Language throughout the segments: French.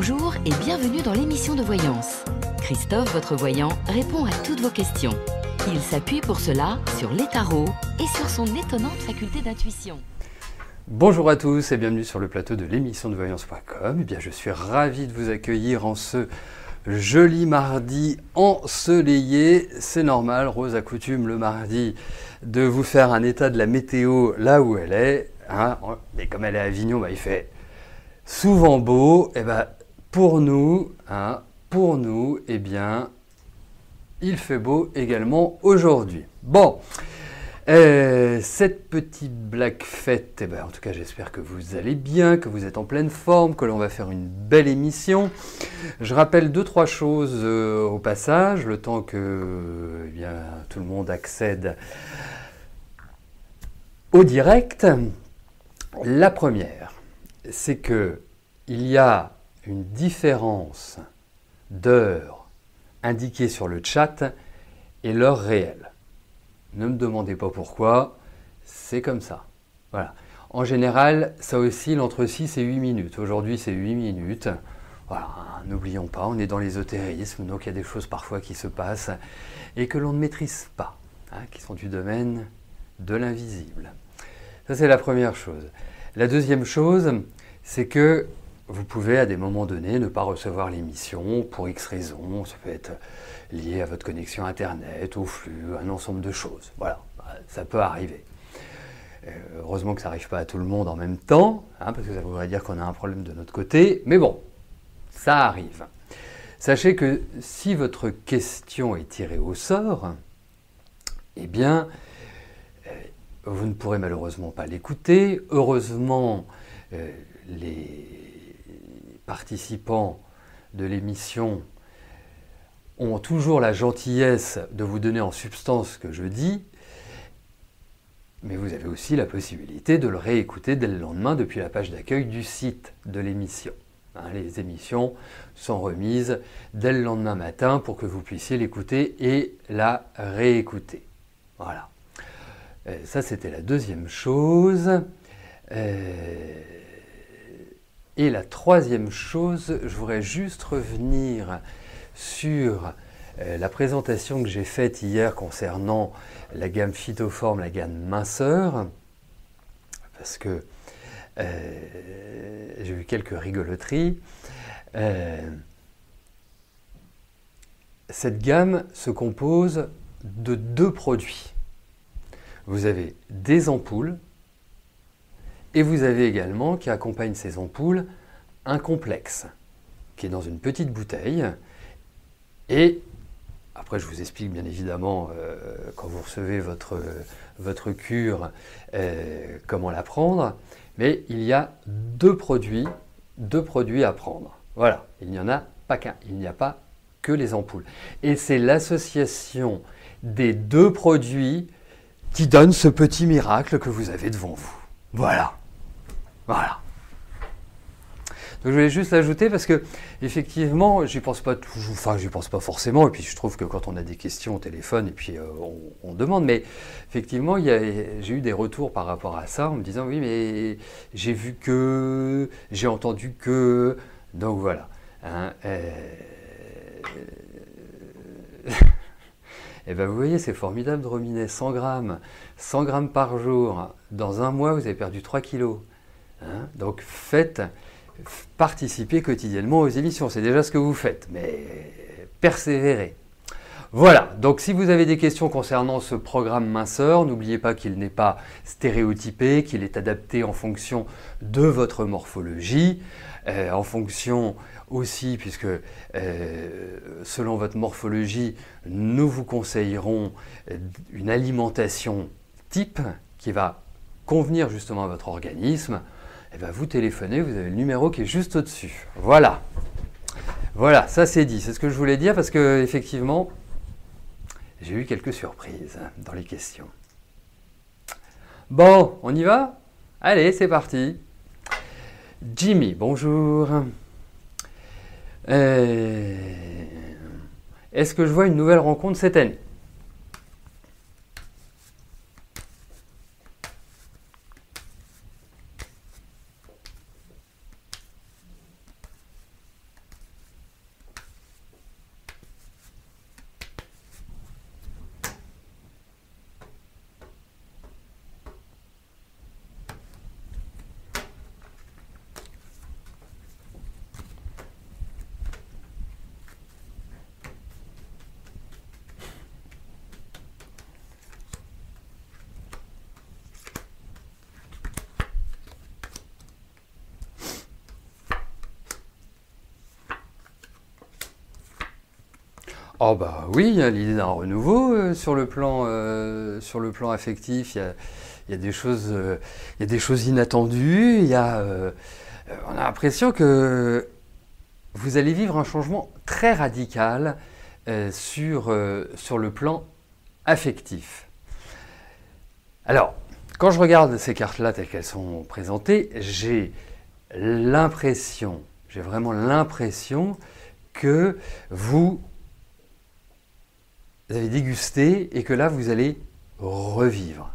Bonjour et bienvenue dans l'émission de voyance. Christophe, votre voyant, répond à toutes vos questions. Il s'appuie pour cela sur les tarots et sur son étonnante faculté d'intuition. Bonjour à tous et bienvenue sur le plateau de l'émission de voyance.com. Eh bien, je suis ravi de vous accueillir en ce joli mardi ensoleillé. C'est normal, Rose a coutume le mardi de vous faire un état de la météo là où elle est. Et comme elle est à Avignon, il fait souvent beau. Et pour nous, eh bien, il fait beau également aujourd'hui. Bon. Cette petite blague faite, en tout cas j'espère que vous allez bien, que vous êtes en pleine forme, que l'on va faire une belle émission. Je rappelle 2-3 choses au passage, le temps que tout le monde accède au direct. La première, c'est que il y a une différence d'heure indiquée sur le chat et l'heure réelle. Ne me demandez pas pourquoi, c'est comme ça. Voilà. En général, ça oscille entre 6 et 8 minutes. Aujourd'hui, c'est 8 minutes. Voilà, n'oublions pas, on est dans l'ésotérisme, donc il y a des choses parfois qui se passent et que l'on ne maîtrise pas, qui sont du domaine de l'invisible. Ça, c'est la première chose. La deuxième chose, c'est que vous pouvez à des moments donnés ne pas recevoir l'émission pour X raisons. Ça peut être lié à votre connexion Internet, au flux, un ensemble de choses. Voilà, ça peut arriver. Heureusement que ça n'arrive pas à tout le monde en même temps, parce que ça voudrait dire qu'on a un problème de notre côté. Mais bon, ça arrive. Sachez que si votre question est tirée au sort, eh bien, vous ne pourrez malheureusement pas l'écouter. Heureusement, les participants de l'émission ont toujours la gentillesse de vous donner en substance ce que je dis, mais vous avez aussi la possibilité de le réécouter dès le lendemain depuis la page d'accueil du site de l'émission. Les émissions sont remises dès le lendemain matin pour que vous puissiez l'écouter et la réécouter. Voilà. Ça, c'était la deuxième chose. Et la troisième chose, je voudrais juste revenir sur la présentation que j'ai faite hier concernant la gamme Phytoform, la gamme minceur, parce que j'ai eu quelques rigoloteries. Cette gamme se compose de 2 produits. Vous avez des ampoules et vous avez également, qui accompagne ces ampoules, un complexe qui est dans une petite bouteille. Et après, je vous explique bien évidemment quand vous recevez votre cure comment la prendre. Mais il y a 2 produits à prendre. Voilà, il n'y en a pas qu'un. Il n'y a pas que les ampoules. Et c'est l'association des 2 produits qui donne ce petit miracle que vous avez devant vous. Voilà. Donc je voulais juste l'ajouter parce que effectivement, j'y pense pas forcément, et puis je trouve que quand on a des questions au téléphone et puis on demande, mais effectivement, j'ai eu des retours par rapport à ça en me disant oui, mais j'ai vu que, j'ai entendu que, donc voilà. Et vous voyez, c'est formidable de ruminer 100 grammes par jour. Dans un mois, vous avez perdu 3 kilos. Donc participez quotidiennement aux émissions. C'est déjà ce que vous faites, mais persévérez. Voilà, donc si vous avez des questions concernant ce programme minceur, n'oubliez pas qu'il n'est pas stéréotypé, qu'il est adapté en fonction de votre morphologie, en fonction aussi, puisque selon votre morphologie, nous vous conseillerons une alimentation type qui va convenir justement à votre organisme. Et vous téléphonez, vous avez le numéro qui est juste au-dessus. Voilà, ça c'est dit. C'est ce que je voulais dire parce que effectivement, j'ai eu quelques surprises dans les questions. Bon, on y va ? Allez, c'est parti. Jimmy, bonjour. Est-ce que je vois une nouvelle rencontre cette année ? Oh bah oui, il y a l'idée d'un renouveau sur le plan affectif. Il y a des choses, il y a des choses inattendues. On a l'impression que vous allez vivre un changement très radical sur le plan affectif. Alors, quand je regarde ces cartes-là telles qu'elles sont présentées, j'ai vraiment l'impression que vous avez dégusté et que là, vous allez revivre.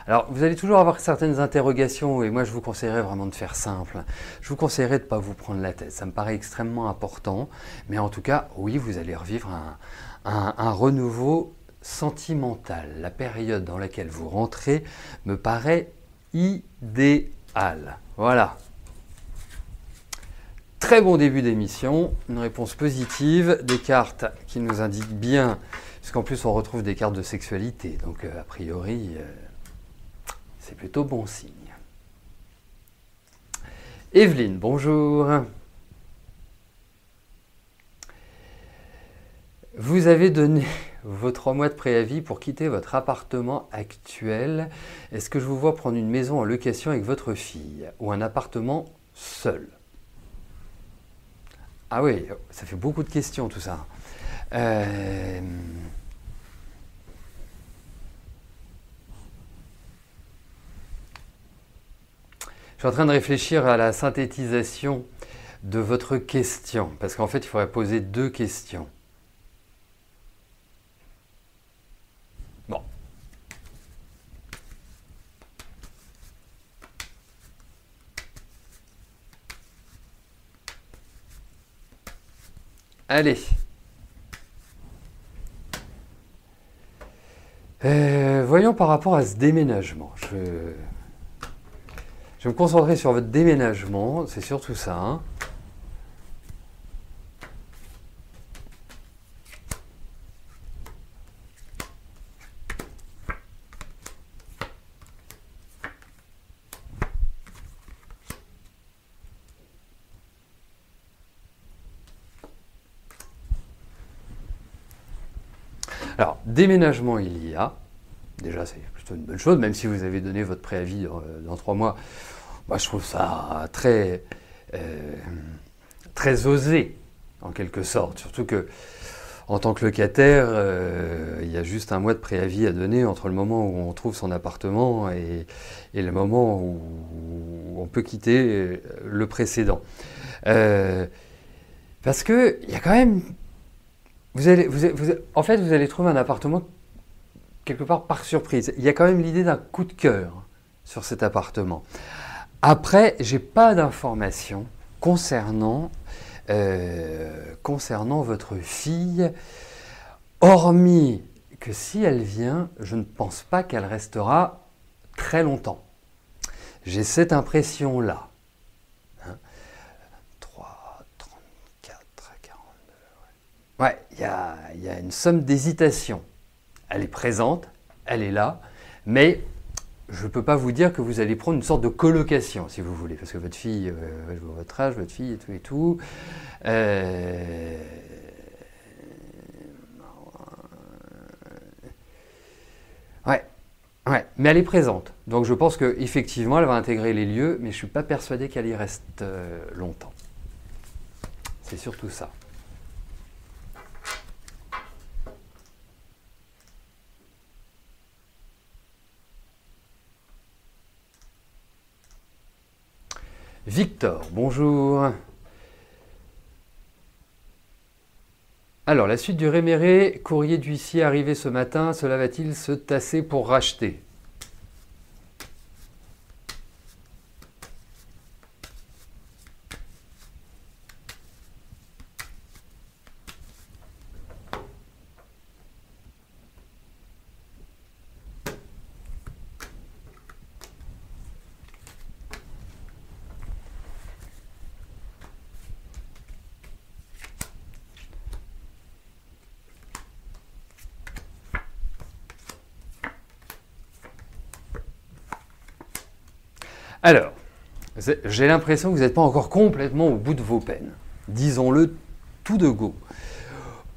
Alors, vous allez toujours avoir certaines interrogations et moi, je vous conseillerais vraiment de faire simple. Je vous conseillerais de ne pas vous prendre la tête. Ça me paraît extrêmement important. Mais en tout cas, oui, vous allez revivre un renouveau sentimental. La période dans laquelle vous rentrez me paraît idéale. Voilà. Très bon début d'émission. Une réponse positive. Des cartes qui nous indiquent bien, puisqu'en plus, on retrouve des cartes de sexualité. Donc, a priori... c'est plutôt bon signe. Evelyne, bonjour. Vous avez donné vos 3 mois de préavis pour quitter votre appartement actuel. Est-ce que je vous vois prendre une maison en location avec votre fille ou un appartement seul? Ah oui, ça fait beaucoup de questions tout ça. Je suis en train de réfléchir à la synthétisation de votre question, parce qu'en fait, il faudrait poser 2 questions. Bon. Allez. Voyons par rapport à ce déménagement. Je vais me concentrer sur votre déménagement, c'est surtout ça. Hein. Alors, déménagement il y a. Déjà, c'est plutôt une bonne chose, même si vous avez donné votre préavis dans 3 mois. Moi, je trouve ça très osé, en quelque sorte. Surtout que, en tant que locataire, il y a juste 1 mois de préavis à donner entre le moment où on trouve son appartement et le moment où on peut quitter le précédent. Parce que il y a quand même... En fait, vous allez trouver un appartement quelque part par surprise. Il y a quand même l'idée d'un coup de cœur sur cet appartement. Après, j'ai pas d'informations concernant votre fille, hormis que si elle vient, je ne pense pas qu'elle restera très longtemps. J'ai cette impression-là. 3, 34, 42... Ouais, il y a une somme d'hésitation. Elle est présente, elle est là, mais je ne peux pas vous dire que vous allez prendre une sorte de colocation, si vous voulez, parce que votre fille, je vois votre âge, votre fille et tout. Ouais, mais elle est présente. Donc je pense qu'effectivement, elle va intégrer les lieux, mais je ne suis pas persuadé qu'elle y reste longtemps. C'est surtout ça. Victor, bonjour. Alors, la suite du réméré, courrier d'huissier arrivé ce matin, cela va-t-il se tasser pour racheter? Alors, j'ai l'impression que vous n'êtes pas encore complètement au bout de vos peines. Disons-le tout de go.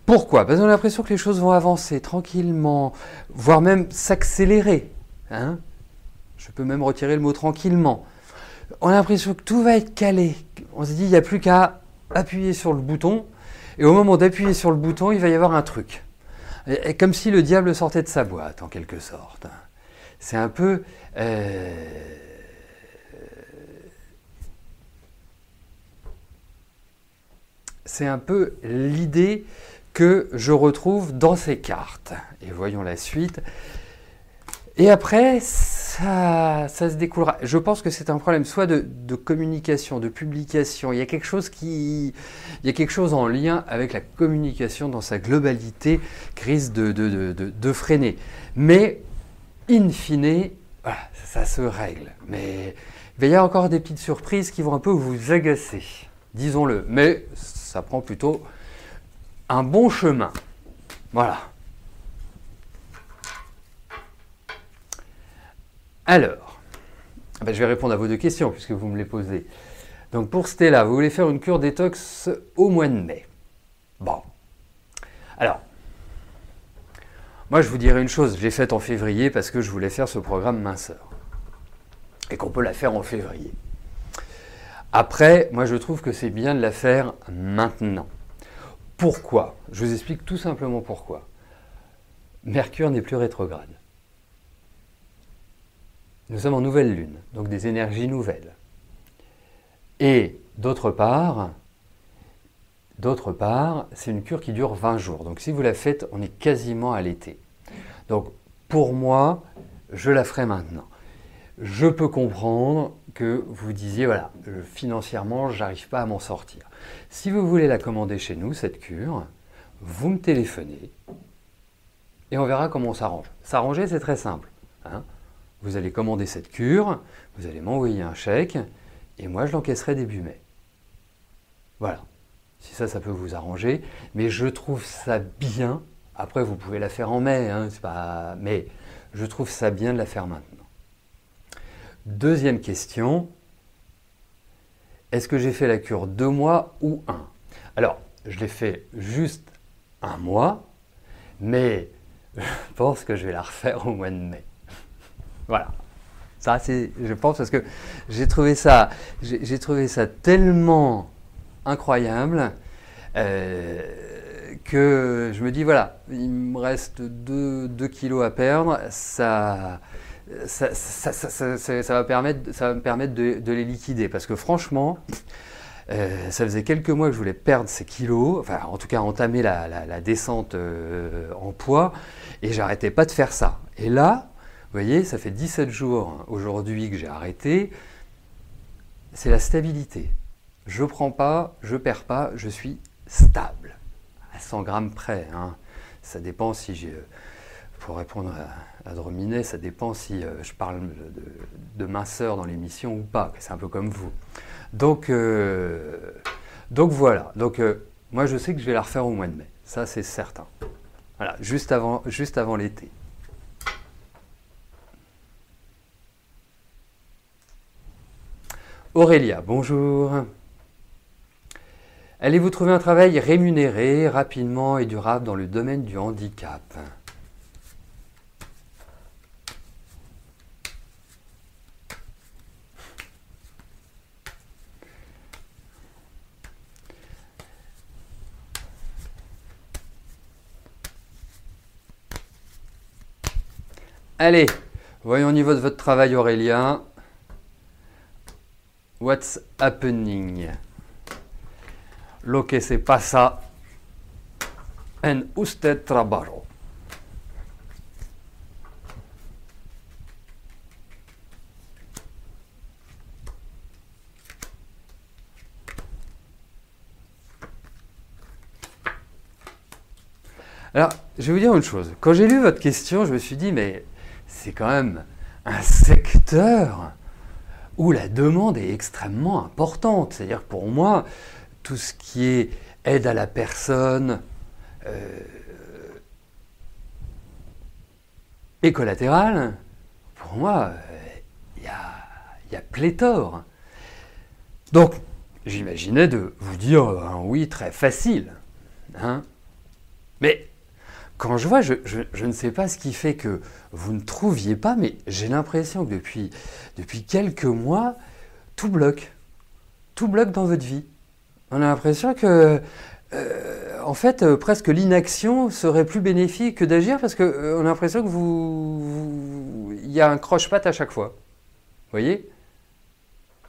Pourquoi? Parce qu'on a l'impression que les choses vont avancer tranquillement, voire même s'accélérer. Hein? Je peux même retirer le mot tranquillement. On a l'impression que tout va être calé. On se dit, il n'y a plus qu'à appuyer sur le bouton. Et au moment d'appuyer sur le bouton, il va y avoir un truc. Et comme si le diable sortait de sa boîte, en quelque sorte. C'est un peu... c'est un peu l'idée que je retrouve dans ces cartes. Et voyons la suite. Et après, ça se découlera. Je pense que c'est un problème soit de communication, de publication. Il y a quelque chose en lien avec la communication dans sa globalité qui risque de freiner. Mais, in fine, voilà, ça se règle. Mais il va y avoir encore des petites surprises qui vont un peu vous agacer, disons-le. Mais ça prend plutôt un bon chemin. Voilà. Alors, je vais répondre à vos deux questions puisque vous me les posez. Donc pour Stella, vous voulez faire une cure détox au mois de mai. Bon. Alors, moi je vous dirais une chose, je l'ai faite en février parce que je voulais faire ce programme minceur. Et qu'on peut la faire en février. Après, moi je trouve que c'est bien de la faire maintenant. Pourquoi? Je vous explique tout simplement pourquoi. Mercure n'est plus rétrograde. Nous sommes en nouvelle lune, donc des énergies nouvelles. Et d'autre part, c'est une cure qui dure 20 jours. Donc si vous la faites, on est quasiment à l'été. Donc pour moi, je la ferai maintenant. Je peux comprendre que vous disiez, voilà, financièrement, je n'arrive pas à m'en sortir. Si vous voulez la commander chez nous, cette cure, vous me téléphonez et on verra comment on s'arrange. S'arranger, c'est très simple. Hein. Vous allez commander cette cure, vous allez m'envoyer un chèque, et moi je l'encaisserai début mai. Voilà. Si ça peut vous arranger. Mais je trouve ça bien. Après, vous pouvez la faire en mai, hein, c'est pas... mais je trouve ça bien de la faire maintenant. Deuxième question. Est-ce que j'ai fait la cure 2 mois ou 1? Alors, je l'ai fait juste 1 mois, mais je pense que je vais la refaire au mois de mai. Voilà, ça c'est, je pense, parce que j'ai trouvé ça tellement incroyable que je me dis voilà, il me reste 2 kilos à perdre, ça va me permettre de les liquider parce que franchement, ça faisait quelques mois que je voulais perdre ces kilos, enfin en tout cas entamer la descente en poids et j'arrêtais pas de faire ça. Et là, vous voyez, ça fait 17 jours aujourd'hui que j'ai arrêté. C'est la stabilité. Je ne prends pas, je ne perds pas, je suis stable. À 100 grammes près. Hein. Ça dépend si j'ai... Pour répondre à Drominet, ça dépend si je parle de minceur dans l'émission ou pas. C'est un peu comme vous. Donc voilà. Donc moi, je sais que je vais la refaire au mois de mai. Ça, c'est certain. Voilà, juste avant l'été. Aurélia, bonjour. Allez-vous trouver un travail rémunéré, rapidement et durable dans le domaine du handicap? Allez, voyons au niveau de votre travail, Aurélia. What's happening? Lo que se pasa en usted trabajo. Alors, je vais vous dire une chose. Quand j'ai lu votre question, je me suis dit, mais c'est quand même un secteur où la demande est extrêmement importante. C'est-à-dire que pour moi, tout ce qui est aide à la personne et collatérale, pour moi, il y a pléthore. Donc, j'imaginais de vous dire un oui très facile. Hein. Mais quand je vois, je ne sais pas ce qui fait que vous ne trouviez pas, mais j'ai l'impression que depuis quelques mois, tout bloque. Tout bloque dans votre vie. On a l'impression que, en fait, presque l'inaction serait plus bénéfique que d'agir parce qu'on a l'impression que il y a un croche-patte à chaque fois. Vous voyez?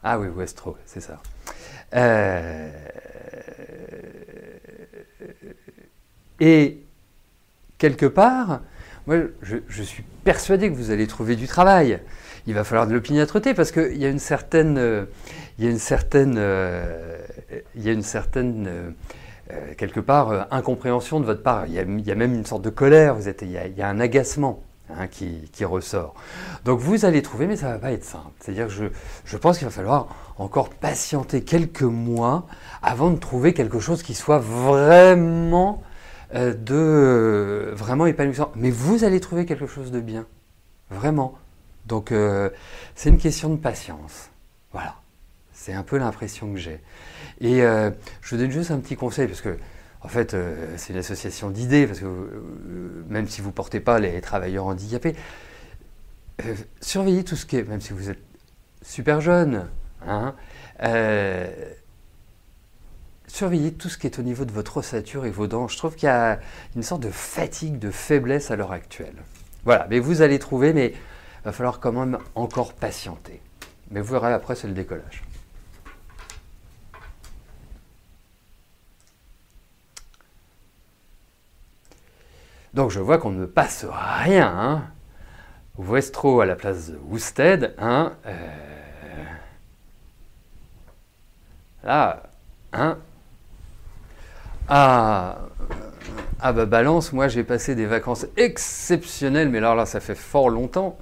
Ah oui, Westro, c'est ça. Euh, et quelque part, moi, je suis persuadé que vous allez trouver du travail. Il va falloir de l'opiniâtreté parce qu'il y a une certaine, quelque part, incompréhension de votre part. Il y a même une sorte de colère. Il y a un agacement qui ressort. Donc vous allez trouver, mais ça ne va pas être simple. C'est-à-dire que je pense qu'il va falloir encore patienter quelques mois avant de trouver quelque chose qui soit vraiment vraiment épanouissant. Mais vous allez trouver quelque chose de bien. Vraiment. Donc c'est une question de patience. Voilà. C'est un peu l'impression que j'ai. Et je vous donne juste un petit conseil, parce que en fait, c'est une association d'idées, parce que même si vous ne portez pas les travailleurs handicapés, surveillez tout ce qui est, même si vous êtes super jeune, hein, surveillez tout ce qui est au niveau de votre ossature et vos dents. Je trouve qu'il y a une sorte de fatigue, de faiblesse à l'heure actuelle. Voilà, mais vous allez trouver, mais il va falloir quand même encore patienter. Mais vous verrez, après, c'est le décollage. Donc je vois qu'on ne passe rien. Hein. Westro à la place de Wousted. Hein, là, hein. Ah bah Balance, moi j'ai passé des vacances exceptionnelles, mais alors là ça fait fort longtemps,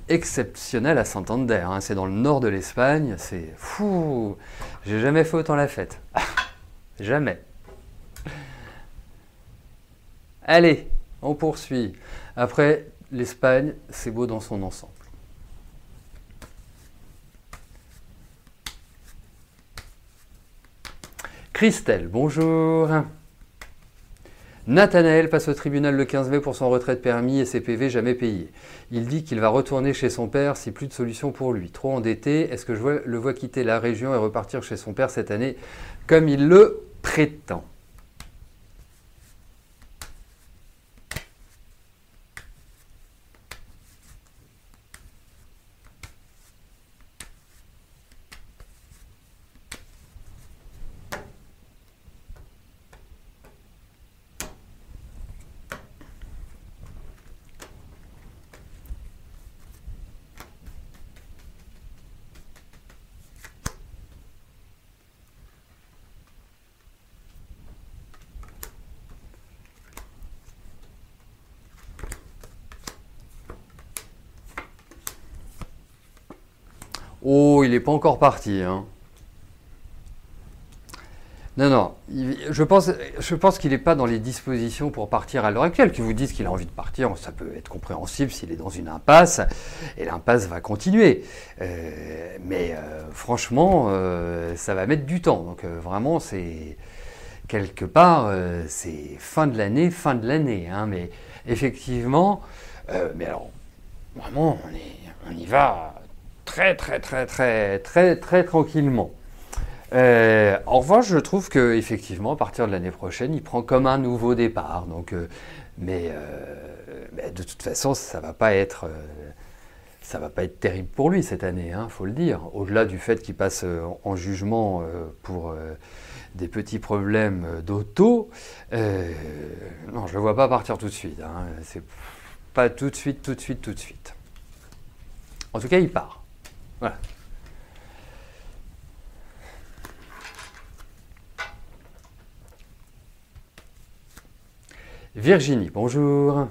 exceptionnelles à Santander. Hein. C'est dans le nord de l'Espagne, c'est fou. J'ai jamais fait autant la fête. Jamais. Allez. On poursuit. Après, l'Espagne, c'est beau dans son ensemble. Christelle, bonjour. Nathanaël passe au tribunal le 15 mai pour son retrait de permis et ses PV jamais payés. Il dit qu'il va retourner chez son père si plus de solution pour lui. Trop endetté, est-ce que le vois quitter la région et repartir chez son père cette année comme il le prétend ? Oh, il n'est pas encore parti. Hein. Non, je pense qu'il n'est pas dans les dispositions pour partir à l'heure actuelle. Qui vous disent qu'il a envie de partir, ça peut être compréhensible s'il est dans une impasse, et l'impasse va continuer. Mais franchement, ça va mettre du temps. Donc vraiment, c'est quelque part, c'est fin de l'année. Hein, mais effectivement, mais alors, vraiment, on y va très tranquillement. En revanche, je trouve que effectivement, à partir de l'année prochaine, il prend comme un nouveau départ. Donc, mais de toute façon, ça va pas être terrible pour lui cette année, hein, faut le dire. Au-delà du fait qu'il passe en jugement pour des petits problèmes d'auto, non, je le vois pas partir tout de suite. Hein, c'est pas tout de suite. En tout cas, il part. Voilà. Virginie, bonjour.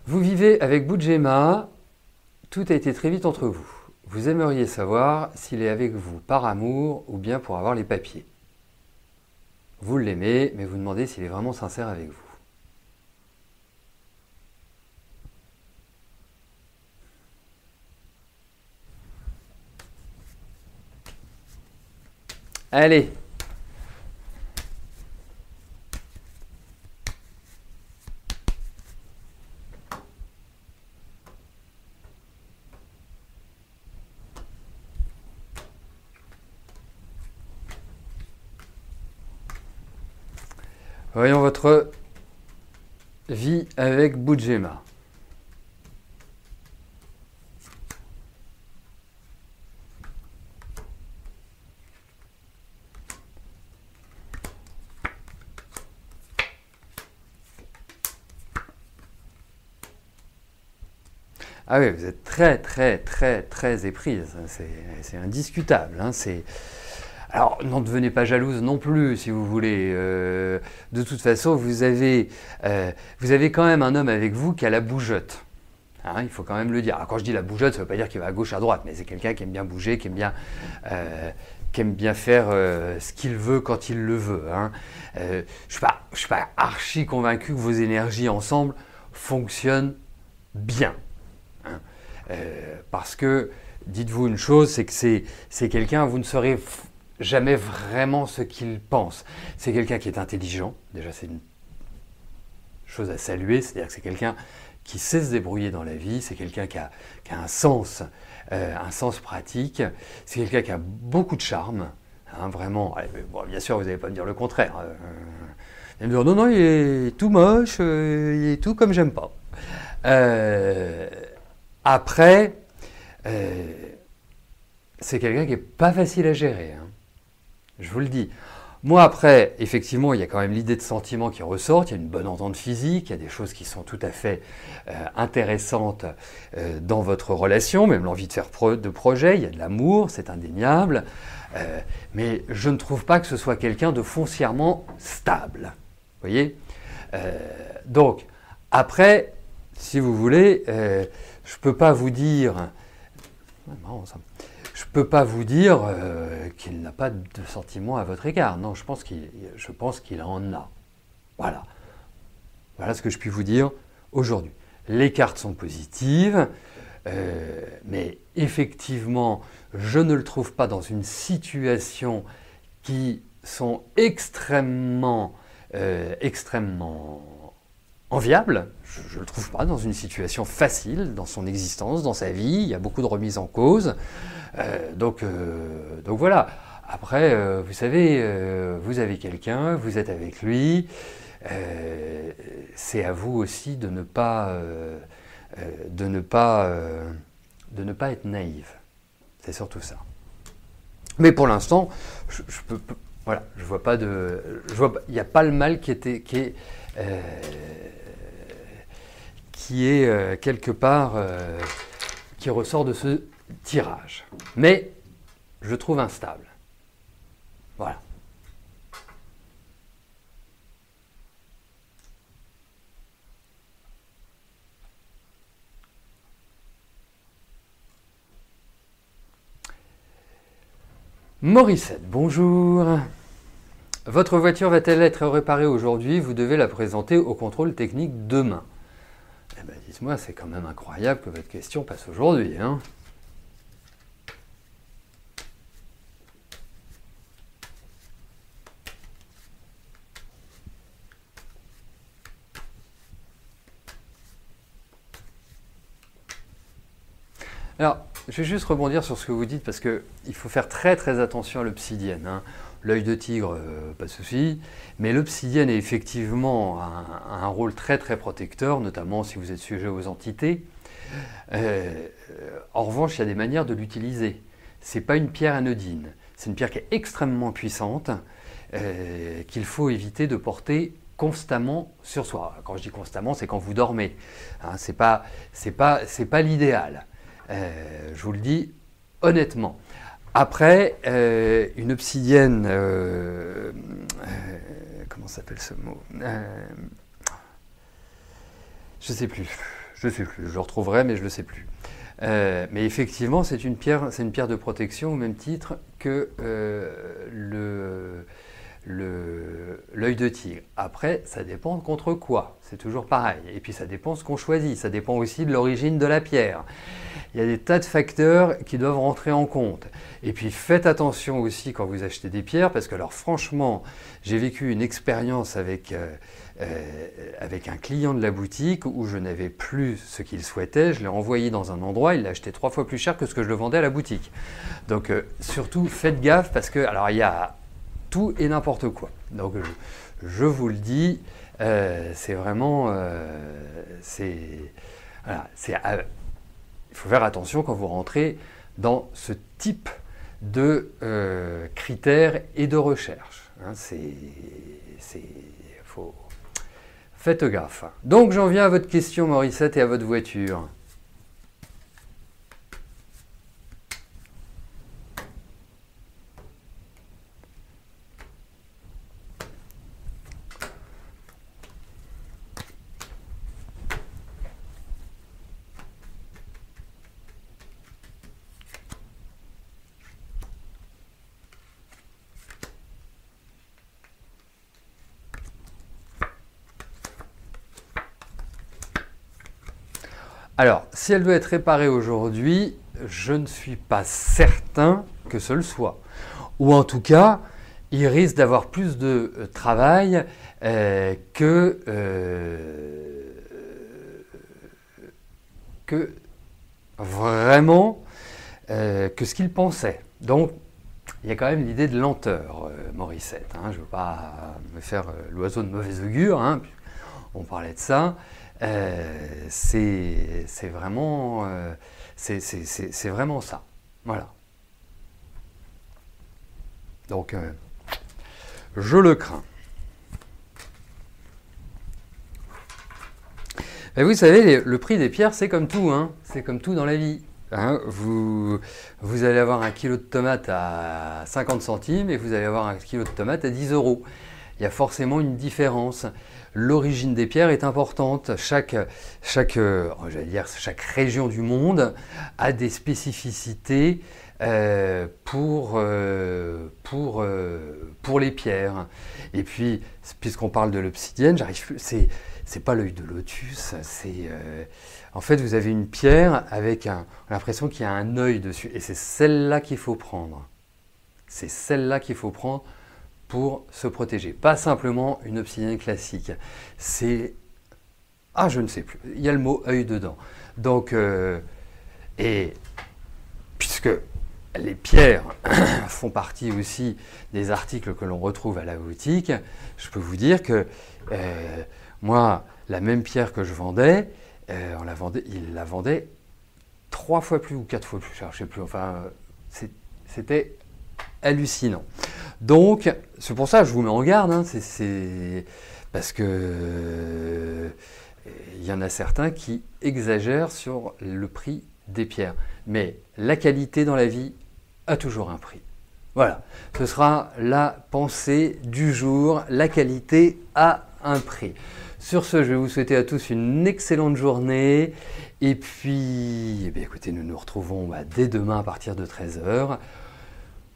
Vous vivez avec Boudjema, tout a été très vite entre vous. Vous aimeriez savoir s'il est avec vous par amour ou bien pour avoir les papiers. Vous l'aimez, mais vous demandez s'il est vraiment sincère avec vous. Allez. Voyons votre vie avec Bujema. Ah oui, vous êtes très éprise, c'est indiscutable. Hein, alors, n'en devenez pas jalouse non plus, si vous voulez. De toute façon, vous avez quand même un homme avec vous qui a la bougeotte. Hein, il faut quand même le dire. Alors, quand je dis la bougeotte, ça ne veut pas dire qu'il va à gauche, à droite, mais c'est quelqu'un qui aime bien bouger, qui aime bien faire ce qu'il veut quand il le veut. Hein. Je suis pas archi convaincu que vos énergies ensemble fonctionnent bien. Hein. Parce que, dites-vous une chose, c'est que c'est quelqu'un, vous ne saurez jamais vraiment ce qu'il pense. C'est quelqu'un qui est intelligent, déjà c'est une chose à saluer, c'est-à-dire que c'est quelqu'un qui sait se débrouiller dans la vie, c'est quelqu'un qui a un sens pratique, c'est quelqu'un qui a beaucoup de charme, hein, vraiment. Bon, bien sûr, vous n'allez pas me dire le contraire. Vous allez me dire non, non, il est tout moche, il est tout comme j'aime pas. Après, c'est quelqu'un qui n'est pas facile à gérer. Hein. Je vous le dis. Moi, après, effectivement, il y a quand même l'idée de sentiment qui ressort, il y a une bonne entente physique, il y a des choses qui sont tout à fait intéressantes dans votre relation, même l'envie de faire de projet, il y a de l'amour, c'est indéniable, mais je ne trouve pas que ce soit quelqu'un de foncièrement stable. Vous voyez ? Donc, après, si vous voulez, je ne peux pas vous dire... Je ne peux pas vous dire qu'il n'a pas de sentiments à votre égard. Non, je pense qu'il en a. Voilà. Voilà ce que je puis vous dire aujourd'hui. Les cartes sont positives, mais effectivement, je ne le trouve pas dans une situation qui sont extrêmement enviable, je ne le trouve pas dans une situation facile dans son existence, dans sa vie, il y a beaucoup de remises en cause, donc voilà. Après, vous savez, vous avez quelqu'un, vous êtes avec lui, c'est à vous aussi de ne pas être naïve, c'est surtout ça. Mais pour l'instant, voilà, je vois pas il n'y a pas le mal qui est quelque part qui ressort de ce tirage. Mais je trouve instable. Voilà. Morissette, bonjour. Votre voiture va-t-elle être réparée aujourd'hui? Vous devez la présenter au contrôle technique demain. Eh bien, dites-moi, c'est quand même incroyable que votre question passe aujourd'hui. Hein. Alors, je vais juste rebondir sur ce que vous dites parce qu'il faut faire très attention à l'obsidienne. Hein. L'œil de tigre, pas de souci, mais l'obsidienne est effectivement un rôle très protecteur, notamment si vous êtes sujet aux entités. En revanche, il y a des manières de l'utiliser. Ce n'est pas une pierre anodine, c'est une pierre qui est extrêmement puissante, qu'il faut éviter de porter constamment sur soi. Quand je dis constamment, c'est quand vous dormez. Hein, c'est pas l'idéal. Je vous le dis honnêtement. Après, une obsidienne, comment s'appelle ce mot? Je sais plus, je le retrouverai, mais je le sais plus. Mais effectivement, c'est une pierre de protection au même titre que l'œil de tigre. Après, ça dépend contre quoi, c'est toujours pareil. Et puis ça dépend ce qu'on choisit, ça dépend aussi de l'origine de la pierre. Il y a des tas de facteurs qui doivent rentrer en compte. Et puis faites attention aussi quand vous achetez des pierres, parce que alors franchement, j'ai vécu une expérience avec un client de la boutique où je n'avais plus ce qu'il souhaitait, je l'ai envoyé dans un endroit, il l'a acheté 3 fois plus cher que ce que je le vendais à la boutique. Donc surtout faites gaffe parce que, alors il y a tout et n'importe quoi. Donc je vous le dis, c'est vraiment... voilà, il faut faire attention quand vous rentrez dans ce type de critères et de recherche. Hein, faites gaffe. Donc j'en viens à votre question, Morissette, et à votre voiture. Alors, si elle doit être réparée aujourd'hui, je ne suis pas certain que ce le soit. Ou en tout cas, il risque d'avoir plus de travail que vraiment que ce qu'il pensait. Donc, il y a quand même l'idée de lenteur, Morissette. Hein. Je ne veux pas me faire l'oiseau de mauvais augure, hein, on parlait de ça. C'est vraiment, c'est vraiment ça. Voilà. Donc, je le crains. Et vous savez, le prix des pierres, c'est comme tout, hein. C'est comme tout dans la vie. Hein, vous allez avoir un kilo de tomates à 50 centimes et vous allez avoir un kilo de tomates à 10 euros. Il y a forcément une différence. L'origine des pierres est importante. Chaque région du monde a des spécificités pour les pierres. Et puis, puisqu'on parle de l'obsidienne, c'est pas l'œil de lotus, en fait, vous avez une pierre avec l'impression qu'il y a un œil dessus. Et c'est celle-là qu'il faut prendre. C'est celle-là qu'il faut prendre pour se protéger. Pas simplement une obsidienne classique. C'est... Ah, je ne sais plus. Il y a le mot œil dedans. Donc, et puisque les pierres font partie aussi des articles que l'on retrouve à la boutique, je peux vous dire que moi, la même pierre que je vendais, il la vendait 3 fois plus ou 4 fois plus cher, je ne sais plus. Enfin, c'était hallucinant. Donc, c'est pour ça que je vous mets en garde, hein, parce que il y en a certains qui exagèrent sur le prix des pierres. Mais la qualité dans la vie a toujours un prix. Voilà, ce sera la pensée du jour, la qualité a un prix. Sur ce, je vais vous souhaiter à tous une excellente journée. Et puis, écoutez, nous nous retrouvons dès demain à partir de 13 h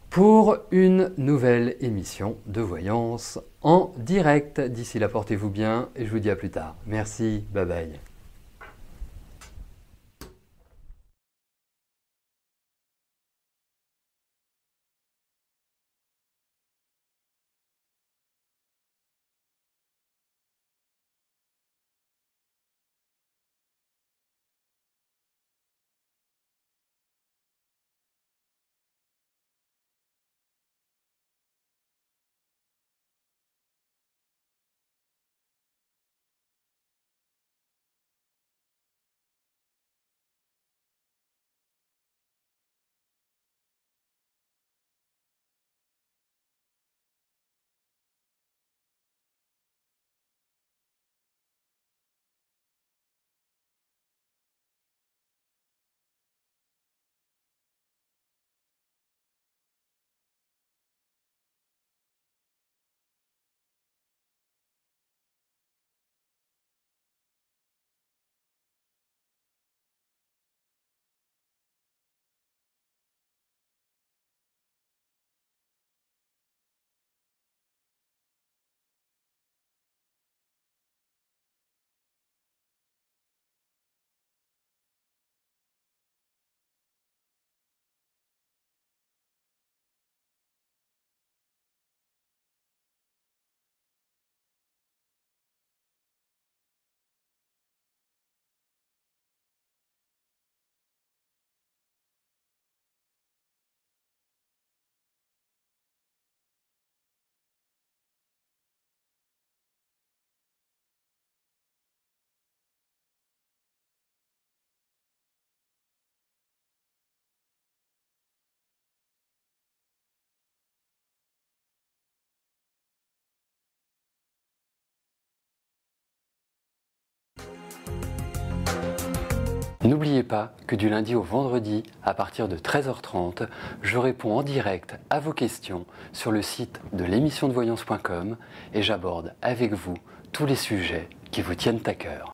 pour une nouvelle émission de voyance en direct. D'ici là, portez-vous bien et je vous dis à plus tard. Merci, bye bye. N'oubliez pas que du lundi au vendredi, à partir de 13h30, je réponds en direct à vos questions sur le site de l'émissiondevoyance.com et j'aborde avec vous tous les sujets qui vous tiennent à cœur.